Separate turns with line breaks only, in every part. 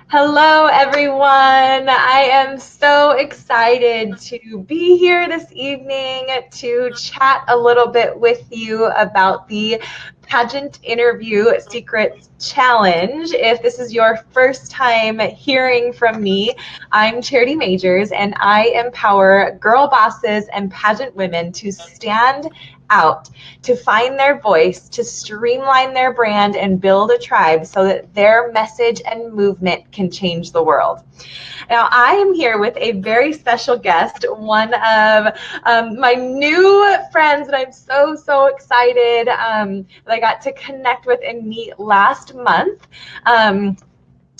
Hello, everyone. I am so excited to be here this evening to chat a little bit with you about the Pageant Interview Secrets Challenge. If this is your first time hearing from me, I'm Charity Majors, and I empower girl bosses and pageant women to stand out, to find their voice, to streamline their brand and build a tribe so that their message and movement can change the world. Now, I am here with a very special guest, one of my new friends that I'm so excited that I got to connect with and meet last month.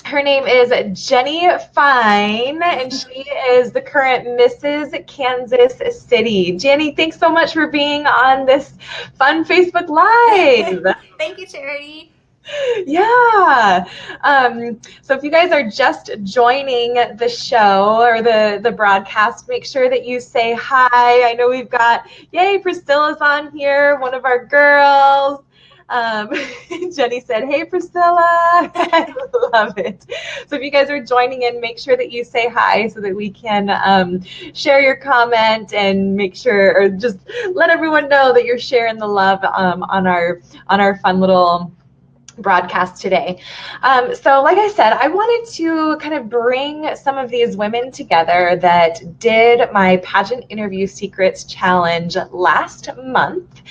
Her name is Jenny Fine, and she is the current Mrs. Kansas City. Jenny, thanks so much for being on this fun Facebook Live.
Thank you, Charity.
Yeah. So if you guys are just joining the show or the broadcast, make sure that you say hi. I know we've got, yay, Priscilla's on here, one of our girls. Um, Jenny said, hey, Priscilla. I love it. So if you guys are joining in, make sure that you say hi so that we can share your comment and make sure, or just let everyone know that you're sharing the love on our fun little broadcast today. So like I said, I wanted to kind of bring some of these women together that did my Pageant Interview Secrets challenge last month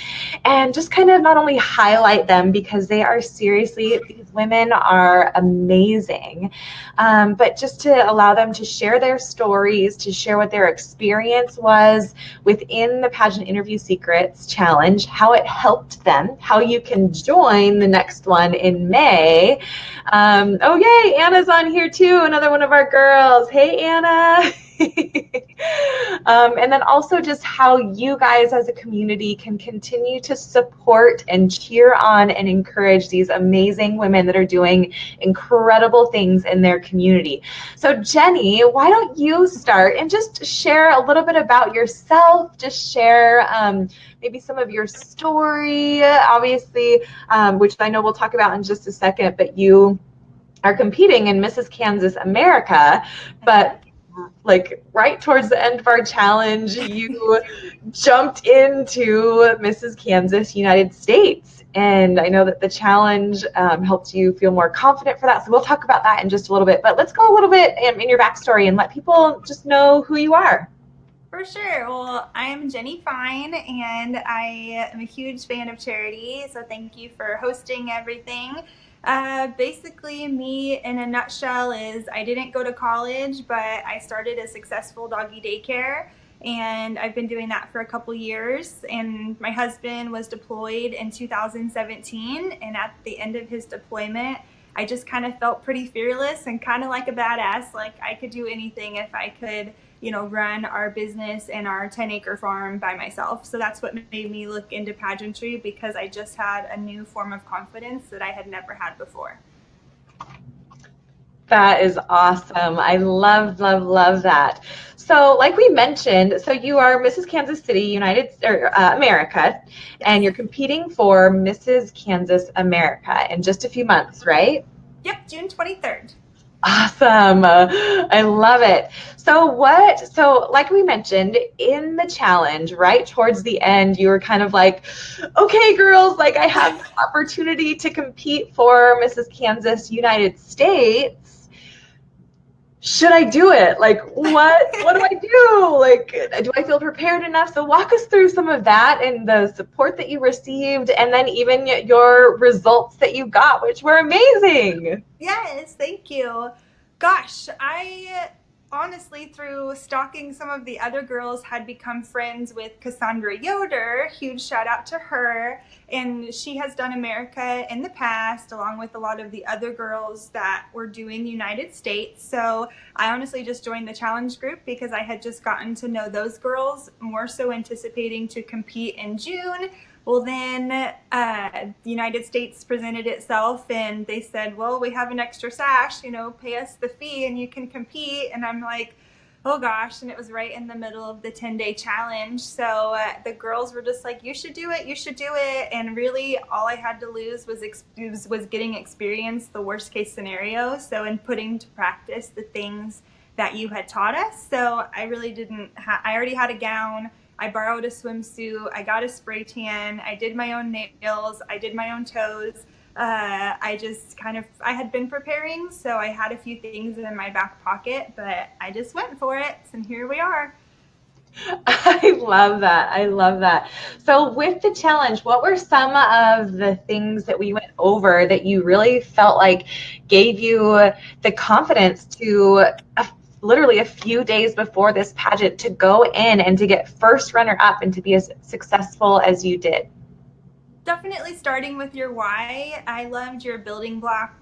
and just kind of not only highlight them because they are seriously, these women are amazing, but just to allow them to share their stories, to share what their experience was within the Pageant Interview Secrets challenge, how it helped them, how you can join the next one in May. Oh, yay, Anna's on here too, another one of our girls. Hey, Anna. And then also just how you guys as a community can continue to support and cheer on and encourage these amazing women that are doing incredible things in their community. So Jenny, why don't you start and just share a little bit about yourself, just share maybe some of your story, obviously, which I know we'll talk about in just a second, but you are competing in Mrs. Kansas America, but like right towards the end of our challenge, you jumped into Mrs. Kansas United States. And I know that the challenge helped you feel more confident for that. So we'll talk about that in just a little bit. But let's go a little bit in your backstory and let people just know who you are.
For sure. Well, I am Jenny Fine, and I am a huge fan of Charity, so thank you for hosting everything. Basically, me in a nutshell is I didn't go to college, but I started a successful doggy daycare, and I've been doing that for a couple years. And my husband was deployed in 2017, and at the end of his deployment, I just kind of felt pretty fearless and kind of like a badass. Like I could do anything if I could, run our business and our 10-acre farm by myself. So that's what made me look into pageantry, because I just had a new form of confidence that I had never had before.
That is awesome. I love that. So, like we mentioned, so you are Mrs. Kansas City, America, and
Yes.
you're competing for Mrs. Kansas America in just a few months, right?
Yep, June 23rd.
Awesome. I love it. So like we mentioned in the challenge, right towards the end, you were kind of like, okay, girls, like I have the opportunity to compete for Mrs. Kansas United States. Should I do it? Like, what do I do? Like, do I feel prepared enough? So walk us through some of that and the support that you received, and then even your results that you got, which were amazing.
Yes, thank you. Gosh, I honestly, through stalking some of the other girls, had become friends with Cassandra Yoder. Huge shout out to her. And she has done America in the past, along with a lot of the other girls that were doing the United States. So I honestly just joined the challenge group because I had just gotten to know those girls, more so anticipating to compete in June. Well, then the United States presented itself, and they said, well, we have an extra sash, pay us the fee and you can compete. And I'm like, Oh gosh, and it was right in the middle of the 10-day challenge. So the girls were just like, "You should do it. You should do it." And really, all I had to lose was getting experience the worst case scenario. So in putting to practice the things that you had taught us. So I really didn't. I already had a gown. I borrowed a swimsuit. I got a spray tan. I did my own nails. I did my own toes. I just I had been preparing, so I had a few things in my back pocket, but I just went for it, and here we are.
I love that. I love that. So with the challenge, what were some of the things that we went over that you really felt like gave you the confidence to literally a few days before this pageant to go in and to get first runner up and to be as successful as you did?
Definitely starting with your why. I loved your building block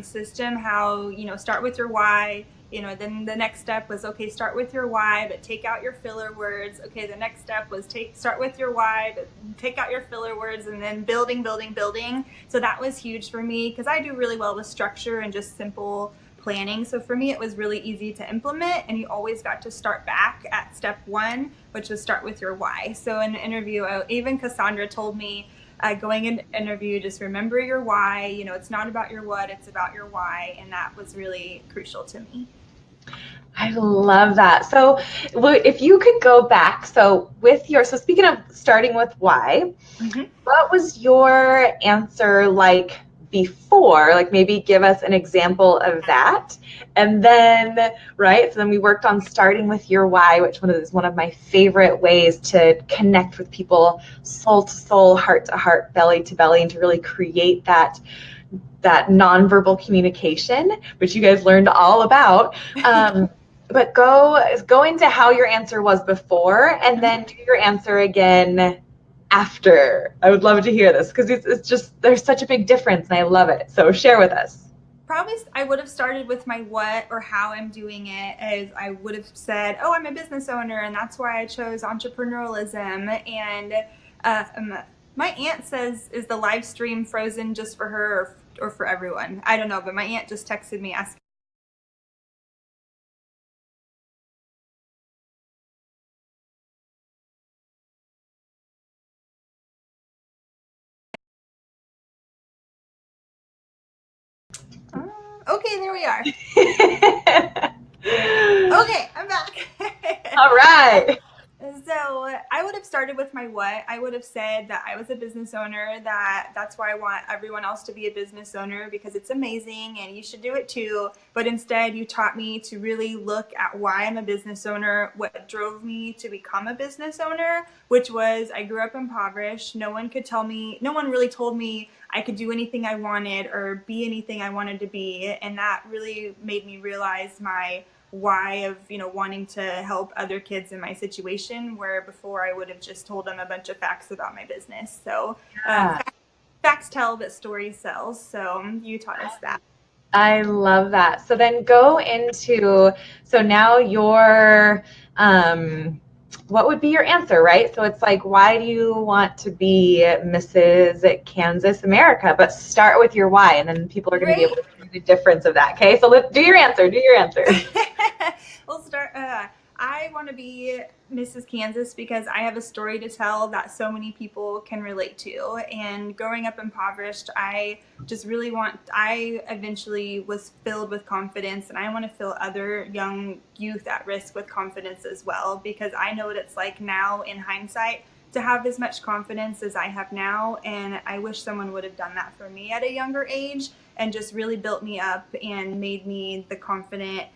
system, how, start with your why. Then the next step was, okay, start with your why, but take out your filler words. Okay, the next step was start with your why, but take out your filler words, and then building, building, building. So that was huge for me because I do really well with structure and just simple planning. So for me, it was really easy to implement, and you always got to start back at step one, which was start with your why. So in the interview, even Cassandra told me, going into interview, just remember your why. It's not about your what, it's about your why, and that was really crucial to me.
I love that. So if you could go back, so speaking of starting with why, what was your answer like before? Like maybe give us an example of that. And then, right, so then we worked on starting with your why, which is one of my favorite ways to connect with people, soul to soul, heart to heart, belly to belly, and to really create that nonverbal communication, which you guys learned all about. But go into how your answer was before, and then do your answer again after. I would love to hear this because it's just there's such a big difference, and I love it. So share with us.
Probably I would have started with my what or how I'm doing it, as I would have said, oh, I'm a business owner, and that's why I chose entrepreneurialism. And my aunt says, is the live stream frozen just for her or for everyone? I don't know, but my aunt just texted me asking. Okay, there we are. Okay, I'm back.
All right.
So I would have started with my what. I would have said that I was a business owner, that's why I want everyone else to be a business owner, because it's amazing and you should do it too. But instead, you taught me to really look at why I'm a business owner, what drove me to become a business owner, which was I grew up impoverished. No one really told me I could do anything I wanted or be anything I wanted to be. And that really made me realize my why of wanting to help other kids in my situation, where before I would have just told them a bunch of facts about my business. So facts tell, but stories sell. So you taught us that.
I love that. So then go into, so now what would be your answer, right? So it's like, why do you want to be Mrs. Kansas America? But start with your why, and then people are going to be able to see the difference of that. Okay, so let's do your answer.
We'll start. I want to be Mrs. Kansas because I have a story to tell that so many people can relate to. And growing up impoverished, I eventually was filled with confidence, and I want to fill other young youth at risk with confidence as well, because I know what it's like now in hindsight to have as much confidence as I have now. And I wish someone would have done that for me at a younger age and just really built me up and made me the confident,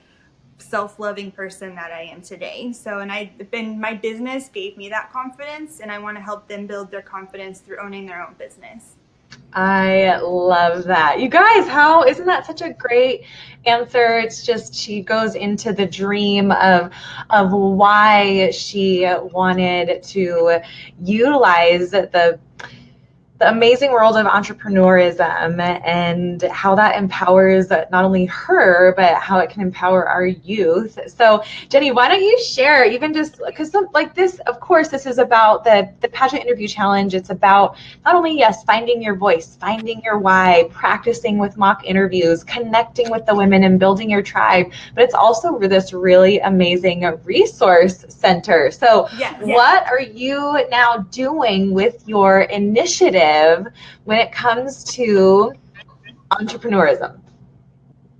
self-loving person that I am today. So, my business gave me that confidence, and I want to help them build their confidence through owning their own business.
I love that. You guys, isn't that such a great answer? It's just she goes into the dream of why she wanted to utilize the amazing world of entrepreneurism and how that empowers not only her, but how it can empower our youth. So Jenny, why don't you share, even just because like this, of course, this is about the Pageant Interview Challenge. It's about not only, yes, finding your voice, finding your why, practicing with mock interviews, connecting with the women and building your tribe, but it's also this really amazing resource center. So what are you now doing with your initiative when it comes to entrepreneurism?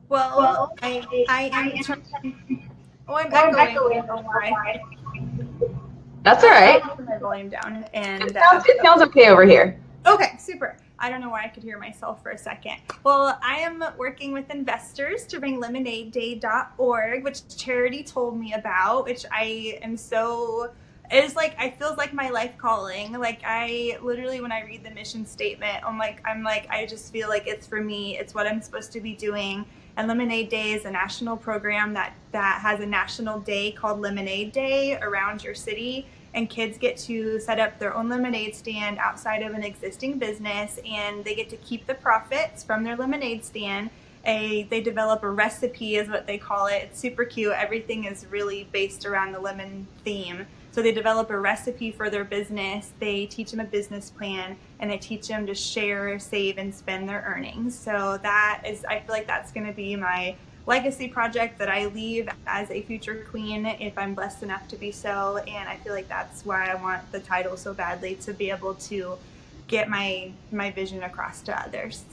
Well, I am trying. Oh, I'm echoing. I don't know why.
That's all right.
I'll put my volume down. And
it sounds okay over here.
Okay, super. I don't know why I could hear myself for a second. Well, I am working with investors to bring lemonadeday.org, which Charity told me about, which I am so, it feels like my life calling. Like I literally, when I read the mission statement, I'm like, I just feel like it's for me. It's what I'm supposed to be doing. And Lemonade Day is a national program that has a national day called Lemonade Day around your city. And kids get to set up their own lemonade stand outside of an existing business, and they get to keep the profits from their lemonade stand. They develop a recipe, is what they call it. It's super cute. Everything is really based around the lemon theme. So they develop a recipe for their business. They teach them a business plan, and they teach them to share, save, and spend their earnings. So I feel like that's going to be my legacy project that I leave as a future queen if I'm blessed enough to be so. And I feel like that's why I want the title so badly, to be able to get my vision across to others.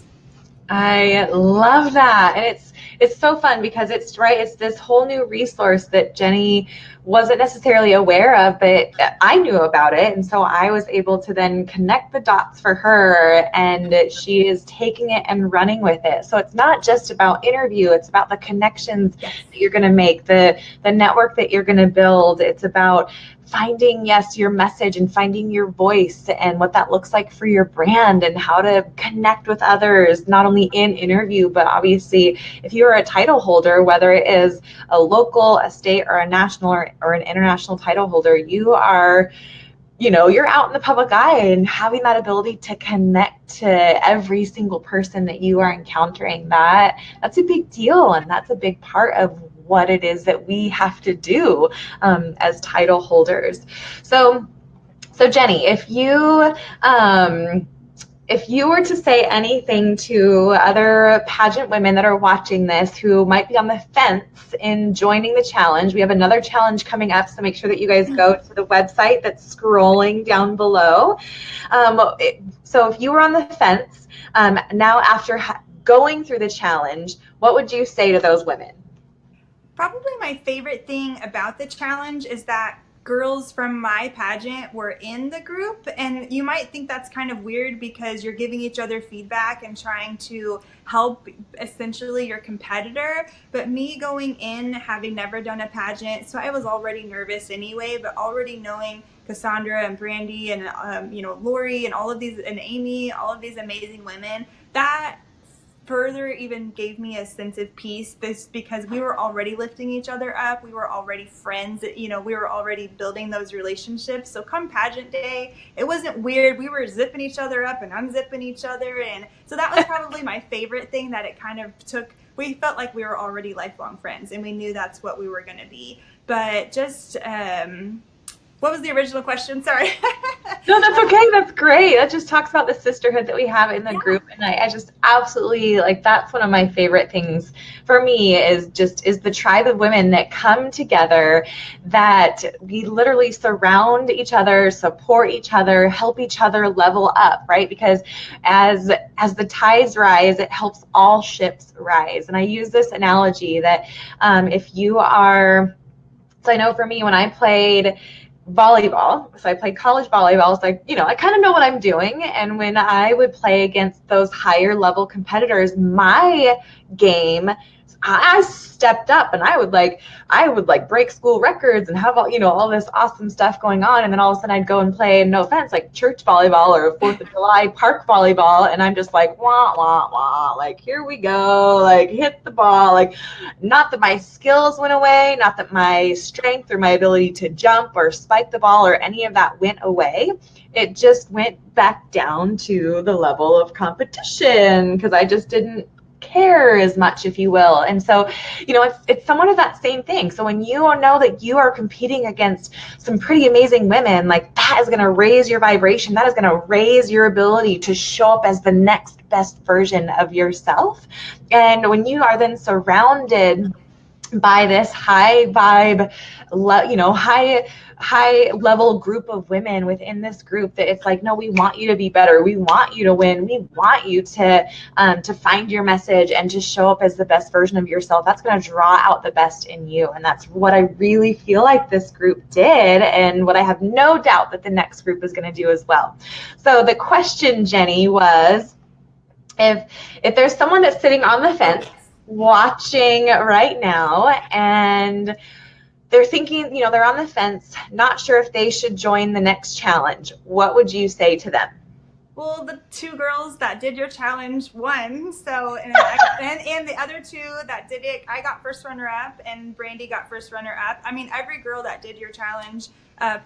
I love that. And it's so fun because it's this whole new resource that Jenny wasn't necessarily aware of, but I knew about it. And so I was able to then connect the dots for her, and she is taking it and running with it. So it's not just about interview, it's about the connections that you're going to make, the network that you're going to build. It's about finding, yes, your message and finding your voice and what that looks like for your brand and how to connect with others, not only in interview, but obviously if you're a title holder, whether it is a local, a state, or a national or an international title holder, you are, you're out in the public eye, and having that ability to connect to every single person that you are encountering, that's a big deal. And that's a big part of what it is that we have to do as title holders. So Jenny, if you were to say anything to other pageant women that are watching this who might be on the fence in joining the challenge, we have another challenge coming up, so make sure that you guys go to the website that's scrolling down below. So if you were on the fence, now after going through the challenge, what would you say to those women?
Probably my favorite thing about the challenge is that girls from my pageant were in the group, and you might think that's kind of weird because you're giving each other feedback and trying to help essentially your competitor. But me going in, having never done a pageant, so I was already nervous anyway, but already knowing Cassandra and Brandy and Lori and all of these, and Amy, all of these amazing women, that further even gave me a sense of peace, because we were already lifting each other up. We were already friends, we were already building those relationships. So come pageant day, it wasn't weird. We were zipping each other up and unzipping each other. And so that was probably my favorite thing, that it kind of we felt like we were already lifelong friends, and we knew that's what we were going to be. But just, what was the original question? Sorry.
No, that's okay. That's great. That just talks about the sisterhood that we have in the group. And I just absolutely, that's one of my favorite things for me is the tribe of women that come together, that we literally surround each other, support each other, help each other level up, right? Because as the tides rise, it helps all ships rise. And I use this analogy that if you are, so I know for me, when I played volleyball, so I played college volleyball, so I kind of know what I'm doing. And when I would play against those higher level competitors, my game I stepped up and I would break school records and have all this awesome stuff going on. And then all of a sudden I'd go and play, no offense, like church volleyball or 4th of July park volleyball. And I'm just like, wah, wah, wah, like, here we go, like, hit the ball. Like, not that my skills went away, not that my strength or my ability to jump or spike the ball or any of that went away. It just went back down to the level of competition because I just didn't care as much, if you will. And so, it's somewhat of that same thing. So when you know that you are competing against some pretty amazing women, like, that is going to raise your vibration. That is going to raise your ability to show up as the next best version of yourself. And when you are then surrounded by this high vibe, high level group of women within this group, that it's like, no, we want you to be better. We want you to win. We want you to find your message and to show up as the best version of yourself. That's going to draw out the best in you. And that's what I really feel like this group did, and what I have no doubt that the next group is going to do as well. So the question, Jenny, was, if there's someone that's sitting on the fence watching right now, and they're thinking, they're on the fence, not sure if they should join the next challenge, what would you say to them?
Well, the 2 girls that did your challenge won. So, and the other 2 that did it, I got first runner-up and Brandy got first runner-up. I mean, every girl that did your challenge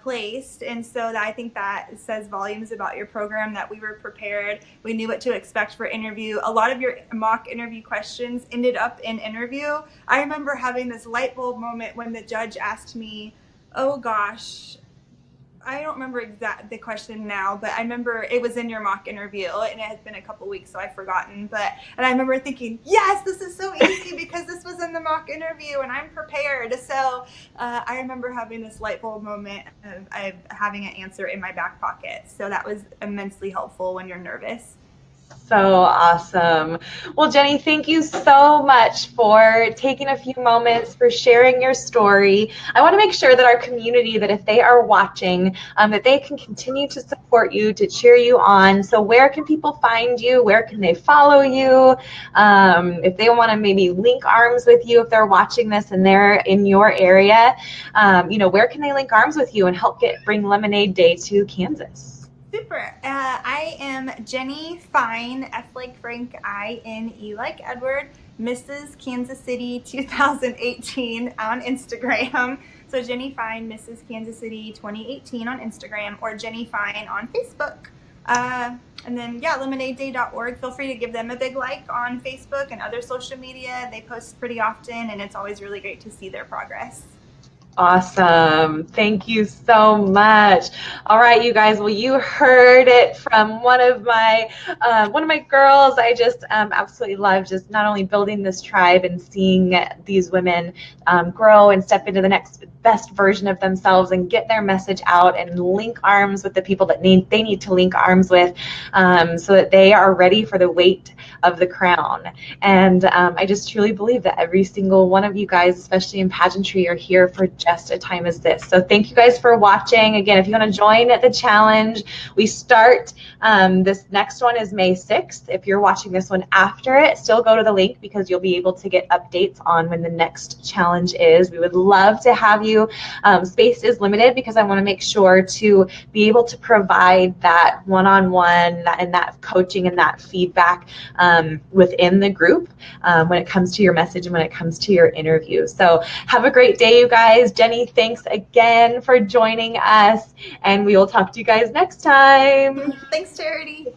placed. And so I think that says volumes about your program, that we were prepared. We knew what to expect for interview. A lot of your mock interview questions ended up in interview. I remember having this light bulb moment when the judge asked me, oh gosh, I don't remember the question now, but I remember it was in your mock interview, and it has been a couple weeks, so I've forgotten. And I remember thinking, yes, this is so easy because this was in the mock interview, and I'm prepared. So I remember having this light bulb moment of having an answer in my back pocket. So that was immensely helpful when you're nervous.
So awesome. Well, Jenny, thank you so much for taking a few moments, for sharing your story. I want to make sure that our community, that if they are watching, that they can continue to support you, to cheer you on. So where can people find you? Where can they follow you? If they want to maybe link arms with you, if they're watching this and they're in your area, where can they link arms with you and help bring Lemonade Day to Kansas?
Super. I am Jenny Fine, F like Frank, I-N-E like Edward, Mrs. Kansas City 2018 on Instagram. So Jenny Fine, Mrs. Kansas City 2018 on Instagram, or Jenny Fine on Facebook. And then, lemonadeday.org. Feel free to give them a big like on Facebook and other social media. They post pretty often, and it's always really great to see their progress.
Awesome. Thank you so much. All right, you guys. Well, you heard it from one of my girls. I just absolutely love just not only building this tribe and seeing these women grow and step into the next best version of themselves and get their message out and link arms with the people that they need to link arms with, so that they are ready for the weight of the crown. And I just truly believe that every single one of you guys, especially in pageantry, are here for just a time as this. So thank you guys for watching. Again, if you want to join the challenge, we start, this next one is May 6th. If you're watching this one after it, still go to the link because you'll be able to get updates on when the next challenge is. We would love to have you. Space is limited because I want to make sure to be able to provide that one-on-one and that coaching and that feedback within the group when it comes to your message and when it comes to your interview. So have a great day, you guys. Jenny, thanks again for joining us, and we will talk to you guys next time.
Thanks, Charity.